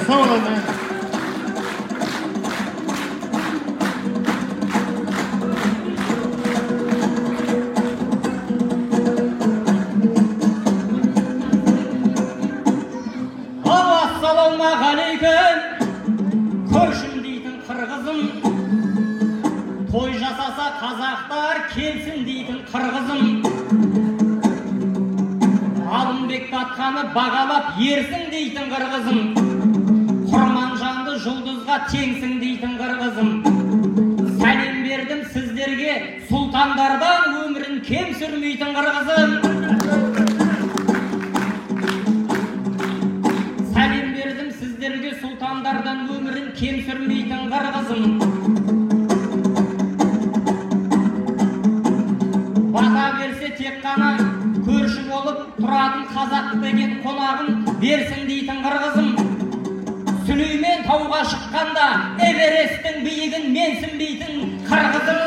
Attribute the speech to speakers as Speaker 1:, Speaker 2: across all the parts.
Speaker 1: Sağ olun.
Speaker 2: Assalamualaikum. Koşun deydin kırgızım. Toy jasasa kazaklar kelsin deydin kırgızım. Alınbek atkanı bağalap yersin deydin kırgızım. Kurmanjandı жұлдызға теңсің дейтін кыргызым. Сәлем бердім сіздерге, сұлтандардан өмірін кем сүрмейтін кыргызым. Сәлем бердім сіздерге, сұлтандардан өмірін кем сүрмейтін кыргызым. Бата берсе тек қана көрші болып тұратын қазақ деген қонағын берсін дейтін кыргызым. Сүлеймен тауға шыққанда Эвересттің биігін менсінбейтін кыргызым.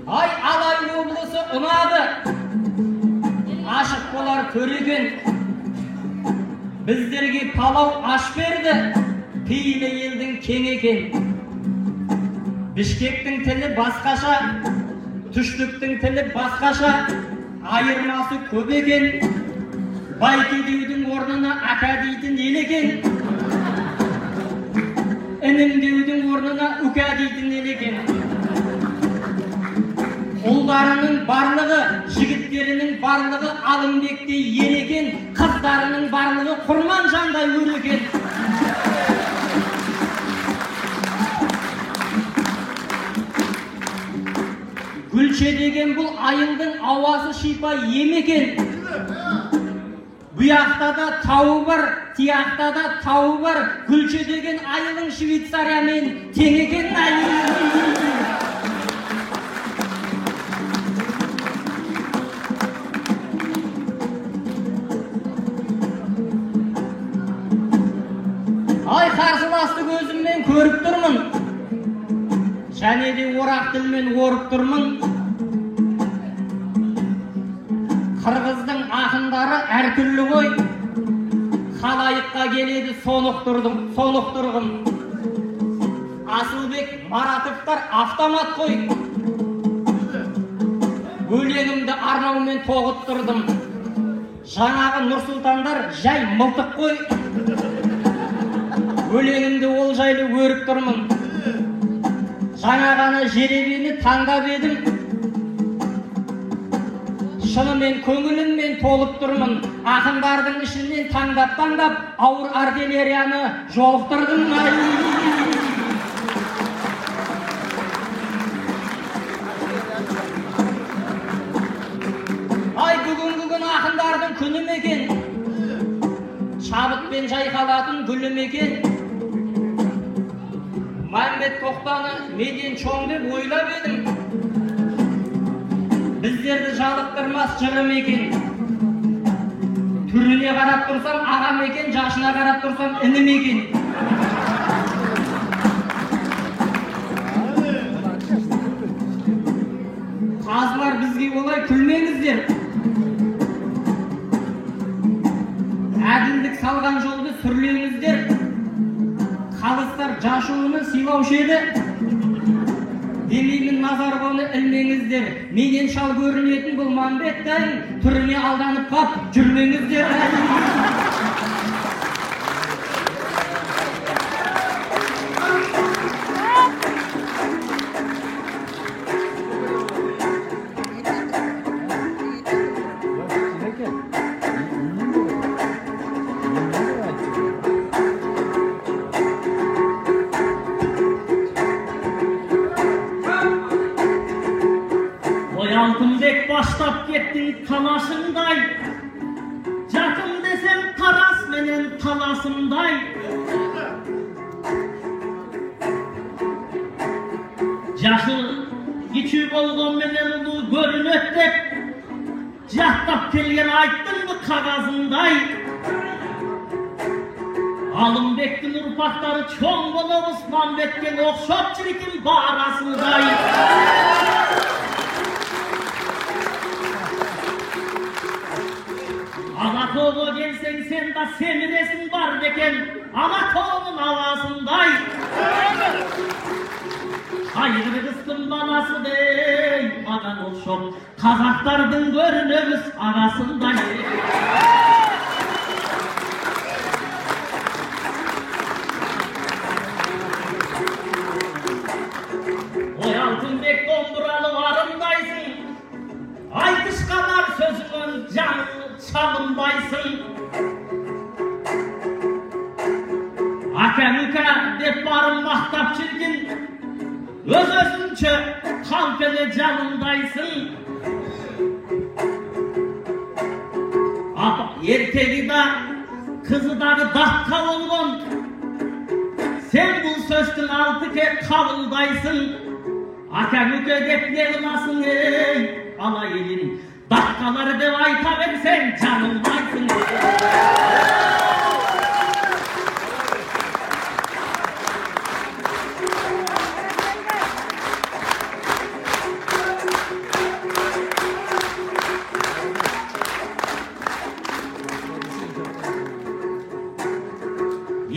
Speaker 2: Ай, Алай облысы ұнады, ашық болар көреген. Біздерге палау аш берді, пейілі елдің кең екен. Бішкектің тілі басқаша, түштіктің тілі басқаша, айырмасы көп екен. Байке деудің орнына ака дейтін ел екен. Інім деудің орнына ука дейтін ел екен. Ұлдарының барлығы, жігіттерінің барлығы Алымбектей ел екен. Қыздарының барлығы Құрманжандай өр екен. Гүлше деген бұл айылдың ауасы шипа ем екен. Бұяқта да тауы бар, тияқта да тауы бар. Гүлше деген айылың Швейцариямен тең екен. Ай, қарсыласты көзіммен көріп тұрмын, және де орақ тілмен орып тұрмын. Қырғыздың ақындары әртүрлі ғой, халайыққа келеді соңықтырғым. Асылбек Маратовтар автомат қой, өлеңімді арнаумен тоғыттырдым. Жаңағы Нұрсұлтандар жай мылтық қой, өлеңімді ол жайлы өріп тұрмын. Жаңа ғана жеребені таңдап едім, шынымен көңіліммен толып тұрмын. Ақындардың ішінен таңдап ауыр артиллерияны жолықтырдым. Ай, бүгінгі күн ақындардың күні мекен, шабытпен жайқалатын гүлі мекен. Мамбет Тоқтаны меден чоң деп ойлап едім, біздерді жалықтырмас жырым екен. Түріне қарап тұрсам ағам екен, жашына қарап тұрсам інім екен. Қазылар бізге олай күлмеңіздер. Әділдік салған жолды сүрлеңіздер. Қалыстар жашуыны сыйлаушы еді, демеймін Назарбауны ілмеңіздер. Менен шал көрінетін бұл Мамбеттен түріне алданып қап жүрмеңіздер.
Speaker 3: Алтынбек баштап кеттің талашыңдай, жақын десем тарас менен таласымдай. Жашы кичүү болгон менен улуу көрүнөт деп жактап келген айттыңбы кагазындай. Алымбектин урпактары чоң болобуз, Мамбетке окшоп чириким баарасындай. Alatoğlu'na gelsen sen de semiresin var beken Alatoğlu'nun havasınday. Hayırlı kıstın balası dey, anan olşum Kazaklardın görünürüz arasınday. Oy Altınbek Domburalı varındaysın, Aytış kamar sözünün canı çalındaysın. Aka müka dep barın mahtap çirkin, öz-özünçe kalpele canındaysın. Erkeği de kızı da dakka olgun, sen bu sözün altı ke kavuldaysın. Aka müka dep yığılasın ey alayelin, dakkaları dev ayta versen canındaysın.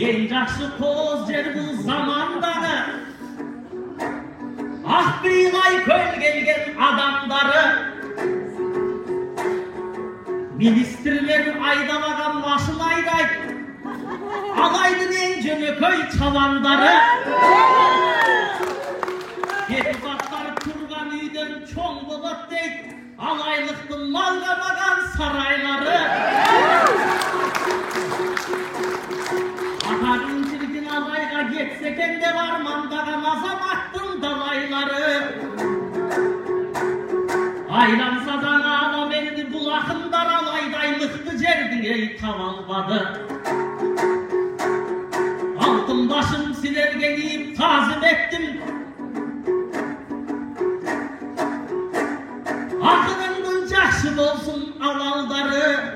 Speaker 3: En жақсы тоз жер бұл замандағы, ақ биылай көлгелген адамдары, министрлер айдамаған машина айдайды, алайдың ең жөнөкөй чабандары. Депутаттар тұрған үйден чоң болады дейді, алайлықтың малғамаған сарайлары. Atarın çirkin alayga geçseken de varmandağın azamattın dalayları. Aylansadan adam elini bulakındar alayday mıhtı cerdin ey tavalbadı. Altın başım silerge giyip tazim ettim. Akırındın cahşım olsun avaldarı.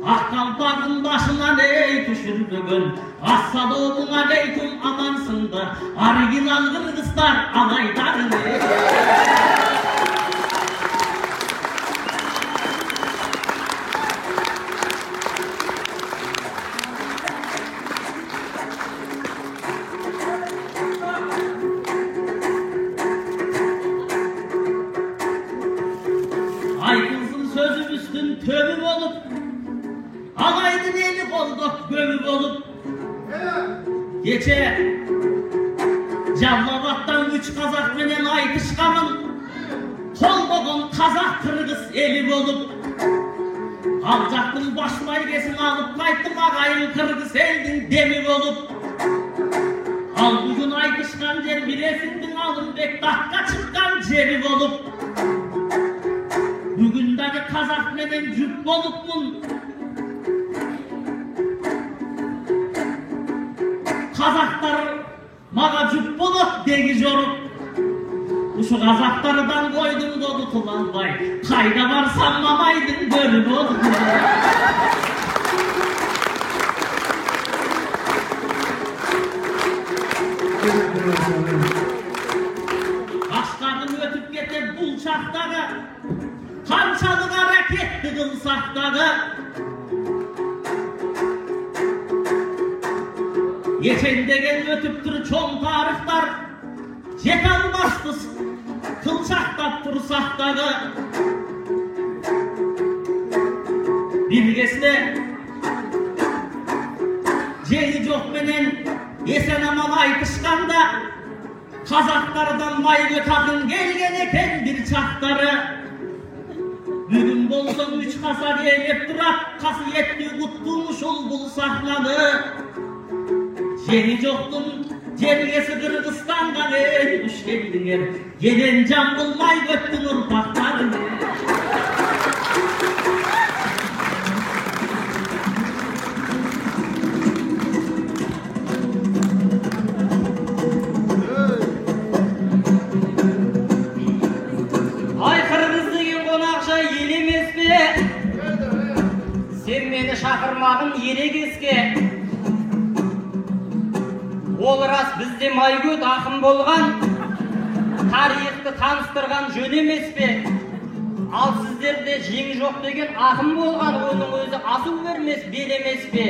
Speaker 3: Akkalparın başına ney düşürdüğün, Assalamun aleyküm amansındır, Arginal Kırgızlar alaydarını. Aykızın sözü üstün tövbe olup, Alaydın eli olduk gömüp olup. Geçe Cavlavat'tan 3 kazak menen aytışkamın, Kolbogun kazak kırgız eli olup. Alcaktın başlaygesin alıp kayttım ağayın kırgız eldin demi olup. Al bugün aytışkan cer bilesindin Alınbek dakika çıkkan cebi olup. Bugündeki kazak menen cüp olupmun. Kazaklar maga cüp bolup degiz yorup. Uşu kazaklardan koydum dolu tulanbay. Kayda varsam mamaydın görüp olup. Başlardım ötüp getir bul çakları. Kançalık hareketli kılsakları. Geçende gel ötüptür çoğun tarihtar, Cekan bastı kılçakta tursakları. Bilgesine Ceyli çok menen esen aman aytışkanda, Kazaklardan maygı takın gelgen eken bir çakları. Bugün bolson 3 kasar eylep durak, kası yetti kuttuğumuş ol bul sakladı. Jeni joktun jergesi Kırgızstan'dan el düş geldiler. Gelen can bulmay göttün urpaklarını.
Speaker 2: Ay Kırgız degen konakça yelemez be. Sen beni şakırmağın yere keske. Ol ras bizde maygöt akım bolgan, tarihti tanыстырган жөн эмес пе? Ал сіздерде жеңі жоқ деген ақын болған, оның өзі асу бермес, беремес пе?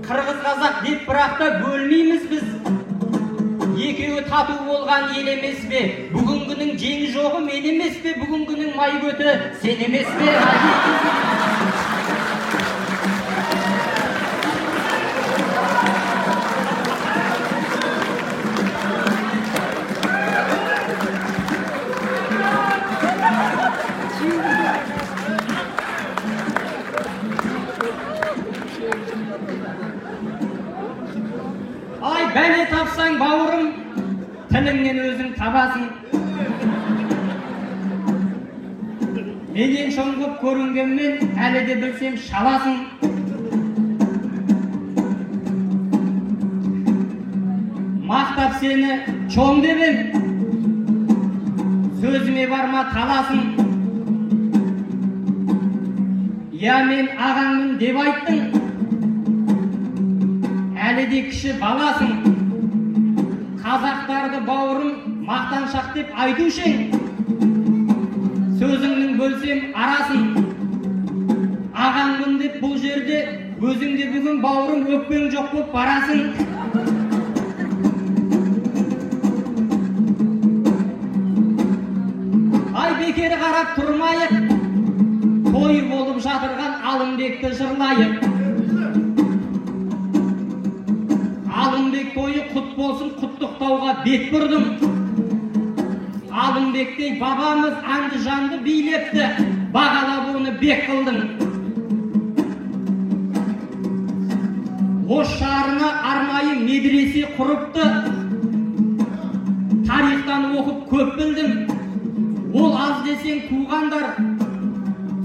Speaker 2: Қырғыз қазақ деп бірақта бөлмейміз біз. Екеуі тату болған ел емес пе? Бүгінгінің жеңі жоғы мен емес пе? Бүгінгінің май көті сен емес пе? Ай, бәле тапсаң бауырым, тіліңнен өзің табасың. Менен шоң көп көрінгенмен, әлі де білсем шаласың. Мақтап сені чоң деп ем, сөзіме барма таласың. Я мен ағаңмын деп айттың, әлі де кіші баласың. Қазақтарды бауырым мақтаншақ деп айтушың, сөзіңнің бөлсем арасың. Ағаңмын деп бұл жерде өзіңде бүгін бауырым өкпең жоқ болып барасың. Ай, бекер қарап тұрмайық, той болып жатырған Алымбекті жырлайық. Алымбек тойы құт болсын, құттықтауға бет бұрдым. Алымбектей бабамыз Андижанды билепті, бағалап оны бек қылдым. Ош шарына арнайы медресе құрыпты, тарихтан оқып көп білдім. Ол аз десең туғандар,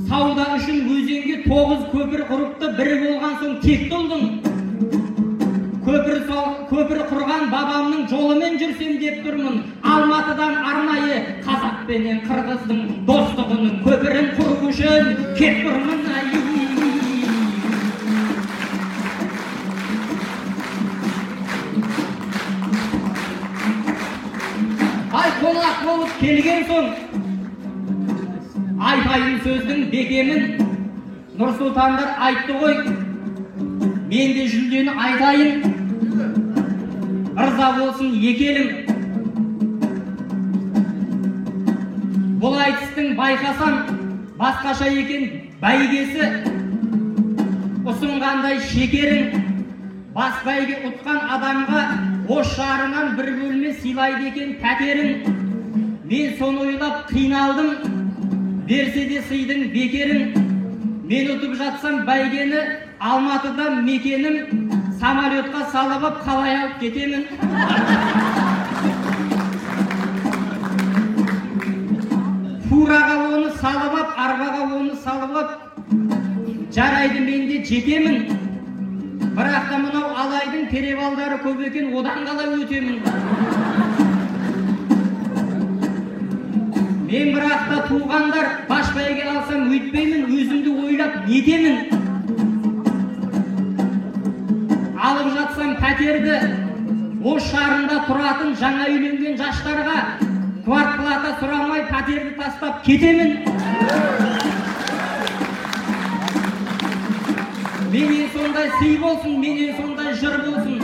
Speaker 2: сауда үшін өзенге 9 көпір құрыпты, бірі болған соң тек толдым. Көпір құрған бабамның жолымен жүрсем деп тұрмын. Алматыдан арнайы қазақ пенен қырғыздың достығының көпірін құру үшін кеп тұрмын. Ай, қонақ болып келген соң айтайын сөздің бекемін. Нұрсұлтандар айтты ғой, мен де жүлдені айтайын. Ырза болсын екелім. Бұл айтыстың байқасам басқаша екен бәйгесі. Ұсынғандай шекерін бас бәйге ұтқан адамға Ош шарынан бір бөлме сыйлайды екен пәтерін. Мен соны ойлап қиналдым, берсе де сыйдың бекерін. Мен ұтып жатсам бәйгені, Алматыда мекенім, самолетқа салып ап қалай алып кетемін. Фураға оны салып ап, арбаға оны салып ап, жарайды мен де жетемін. Бірақ та мынау алайдың перевалдары көп екен, одан қалай өтемін. Мен бірақ та туғандар баш бәйге алсам өйтпеймін, өзімді ойлап нетемін. Алып жатсам пәтерді, Ош шарында тұратын жаңа үйленген жастарға квартплата сұрамай пәтерді тастап кетемін. Менен сондай сый болсын, менен сондай жыр болсын.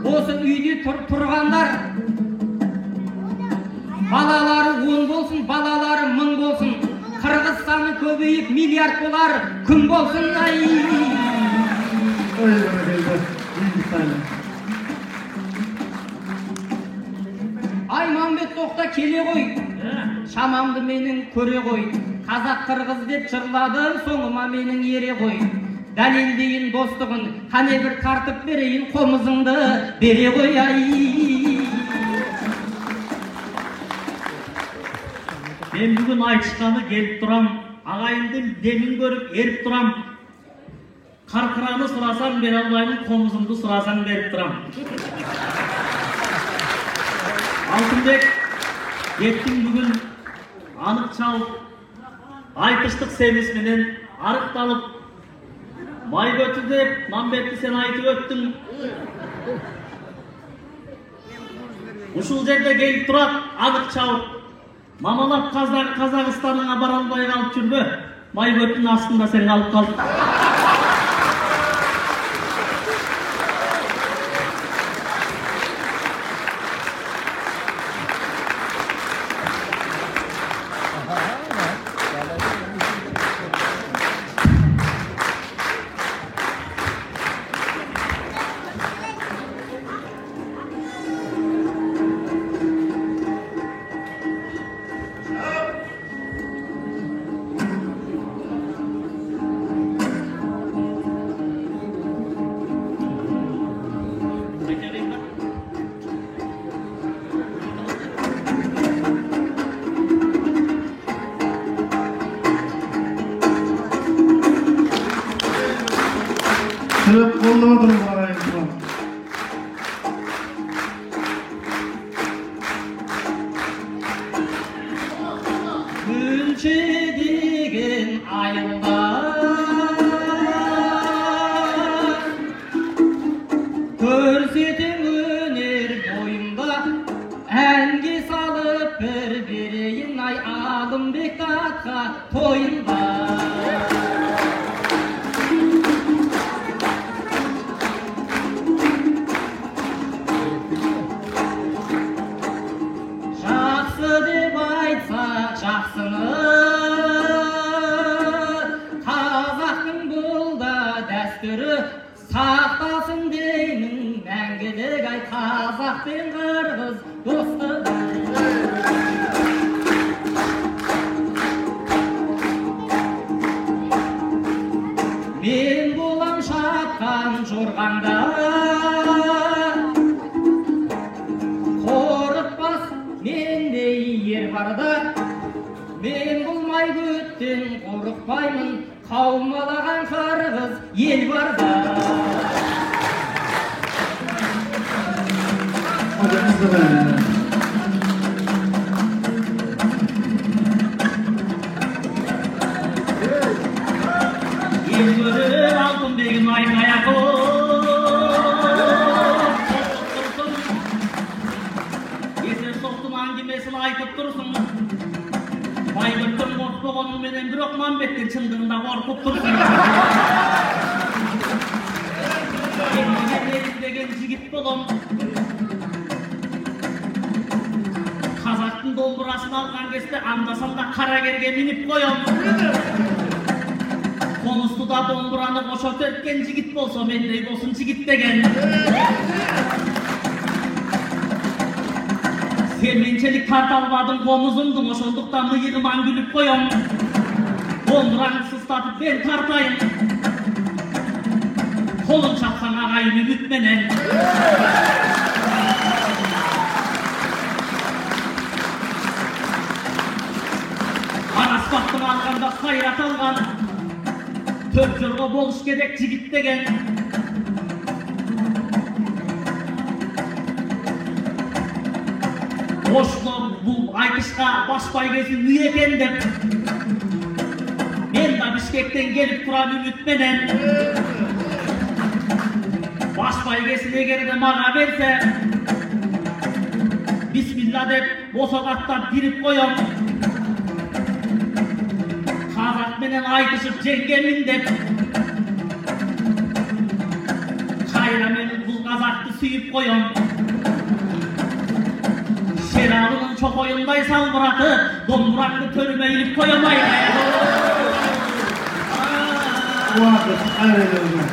Speaker 2: Осы үйде тұрғандар балалары 10 болсын, балалары 1000 болсын. Қырғыз саны көбейіп миллиард болар күн болсын. Ай, Мамбет тоқта келе ғой, шамамды менің көре ғой. Қазақ қырғыз деп жырладым, соңыма менің ере ғой. Дәлелдейін достығын, қане бір тартып берейін, қомызыңды бере ғой.
Speaker 3: Мен бүгін айтышқаны келіп тұрам, ағайындың демін көріп еріп тұрам. Қарқыраны сұрасам бере алмаймын, қомызымды сұрасам беріп тұрам. Алтынбек, еттің бүгін анық çalып, айтыштық семесменен арықталып, май көті деп, Мамбетті сен айтып өттің. Ушул жерде келіп тұрат, анық çalып, Мамалап Қазақстаныңа бара албай қалып жүрбө. Майбөттүн астында сен қалып қалдың.
Speaker 1: Sırıp kollamadım arayın.
Speaker 2: Gülçe degen ayılda Körsetin öner boyumda Engi salıp bir ay alım bekatka toyunda Жақсы деп айтса жақсыны Қазақтың бұл да дәстүрі Сақтасын деймін мәңгілік ай Қазақ пен қырғыз достығы Мен болам шапқан жорғаңда Қорықпас мендей ер барда Мен болмай көттен қорықпаймын Қаумалаған қырғыз ел барда
Speaker 1: Hocamız da benim.
Speaker 3: Ел көрер алтын бегім айқаяқ Есер соқтың әңгімесін айтып тұрсың Байбөттің қорқпағының менен бір Мамбеттің шындығында қорқып тұрсың Елге деген жігіт болым Қазақтың домбырасын алған кезде анда-санда қарагерге мініп қойым Konusunda domburanı boşalt etken jigit bolsa mendey bolsun jigit degen. Sen mençelik tart albadın komuzumdun oşolduktan mıyığıman gülüp koyum. Domburanı sıslatıp ben tartayım. Kolun çapsan ağayım ümit menen. Aras baktım alganda sayrat algan. Tört jorgo boluş gerek jigit degen. Oşlo bu aytışka başpay gezin üye eken dep. Men da Bişkekten gelip turan ümit menen. Başpay gezin egerde mağa berse Bismillah dep bosoqattap girip koyom. Kazak menen aytışıp jengemin dep. Kayra men bu Kazakты suyup koyom. Şeralının çok oyunday salbıratı, domburaklı törüme ilip koyamayın.
Speaker 1: Bu arkadaş ayrılıyor.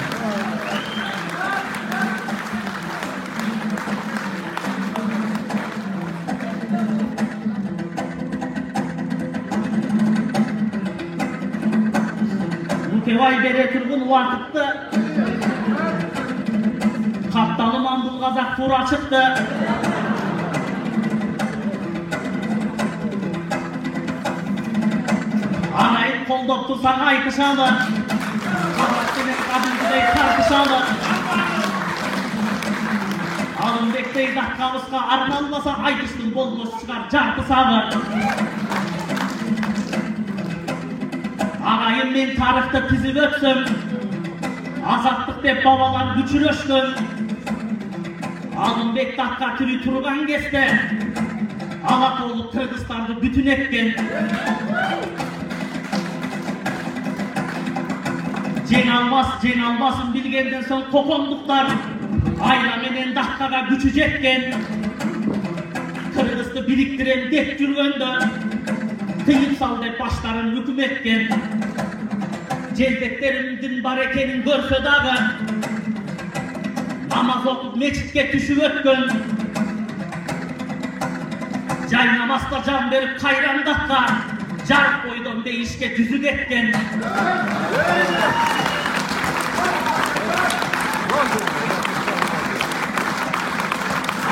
Speaker 3: Mutevay bere turgun vakıttı. Kaptalı mandul Kazak tura çıktı. Anayın koldop tursan aytışalı. Kazakçının kabilgidey tartışalı. Alınbek'tey dakikalıska arnalmasa aytıştın bolmuş çıkar jartısalı. Ağayım men tarihte tizip ötsüm. Azatlık dep babalar güçüröştüm. Alınbek dakika türü turgan keste. Alatoğlu Kırgızstan'da bütün etken. Ceng almasın bilgenden son kokonduklar. Ayla menen dakikaga güçücekken. Kırgız'da biriktiren dep jürgende. Kıyıp sal dep başların hüküm etken. Celdeklerimdin bar ekenin görse dağı. Namaz okup meçitke düşüp ötken. Cay namazda can verip kayrandakka. Jarık koydum değişke düzük etken.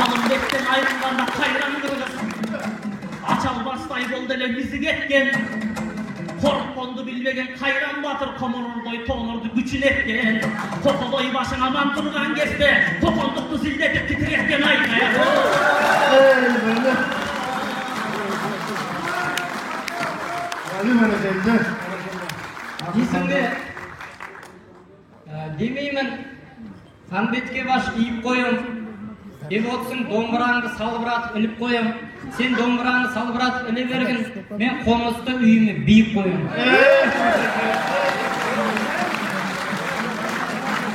Speaker 3: Alımdekten ayrılganda kayran kırgız. Açal bastay boldu ele bizik etken. Korkkondu bilmegen kayran batır komururdoy toğnurdu güçün etken. Tokodoy başın aman turgan gezde. Tokonduktu zildetip titretken aynaya.
Speaker 1: Böyle. Ali böyle teyze.
Speaker 2: Есіңде демеймін Қанбетке баш иіп қойым деп отсың домбыраңды салбыратып іліп қойым сен домбыраңды салбыратып іле бергін мен қонысты үйіме биіп қойым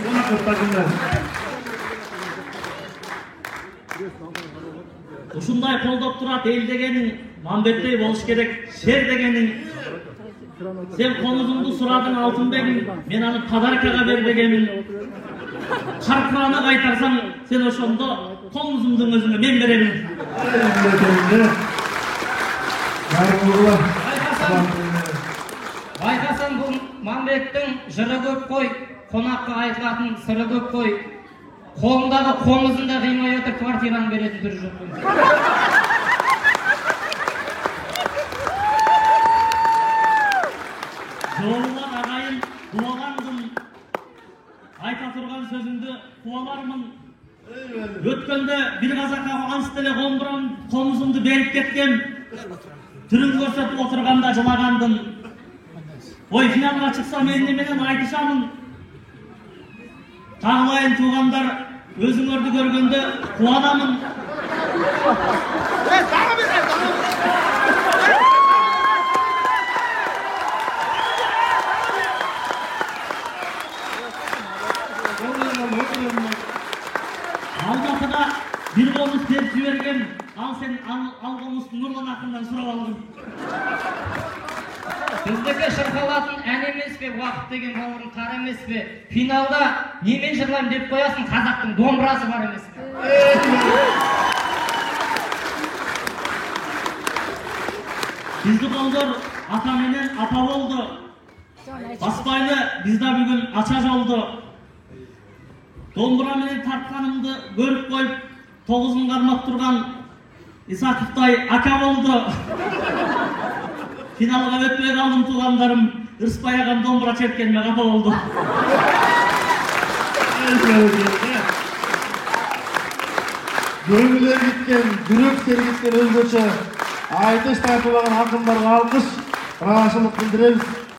Speaker 1: Buna kırtakınlar.
Speaker 3: Ушундай колдоп турат эл дегениң Мамбеттей болуш керек, шер дегениң. Sen konuzumdu suradın Altınbek'in, men anı padarkaga ber degemin. Karpırağına kaytarsan sen oşonda konuzumdun özüne men beremin.
Speaker 2: Байқасаң бұл Мамбеттің жыры көп қой, қонаққа айтылатын сыры көп қой. Қолындағы қоңызында қимай отыр квартираны беретін түрі жоқ қой.
Speaker 3: Жолуан ағайын дуаландым, айта тұрған сөзімді қуалармын. Өткенде bir қазаққа анс теле қомызымды беріп кеткен, түрін көрсетіп отырғанда жылағандым. Ой, финалға шықса мен неменен айтышамын. Тағылайын туғандар, өзіңерді көргенде қуанамын. Алматыда bir konus terk жіберген, ал сен ал konusты Нұрлан ақындан сұрап алдың.
Speaker 2: Біздікі шырқалатын ән емес пе, уақыт деген бауырым қар емес пе? Финалда немен жырлайым деп қоясың, қазақтың домбырасы бар емес пе?
Speaker 3: Bizді қолдар ата менен апа болды. Баспайлы bizda бүгін ача жолды. Домбыра менен тартқанымды көріп қойып, 9 қармап тұрған Исақовтай ака болды. Финалға өтпей қалдым туғандарым, ырыспай ағам домбыра чепкеніме қапа болды.
Speaker 1: Gönüller gitken, yürek sergitken özgöçe, aytış tayfılağın akımlarına alkış, rahatsızlık bildireriz.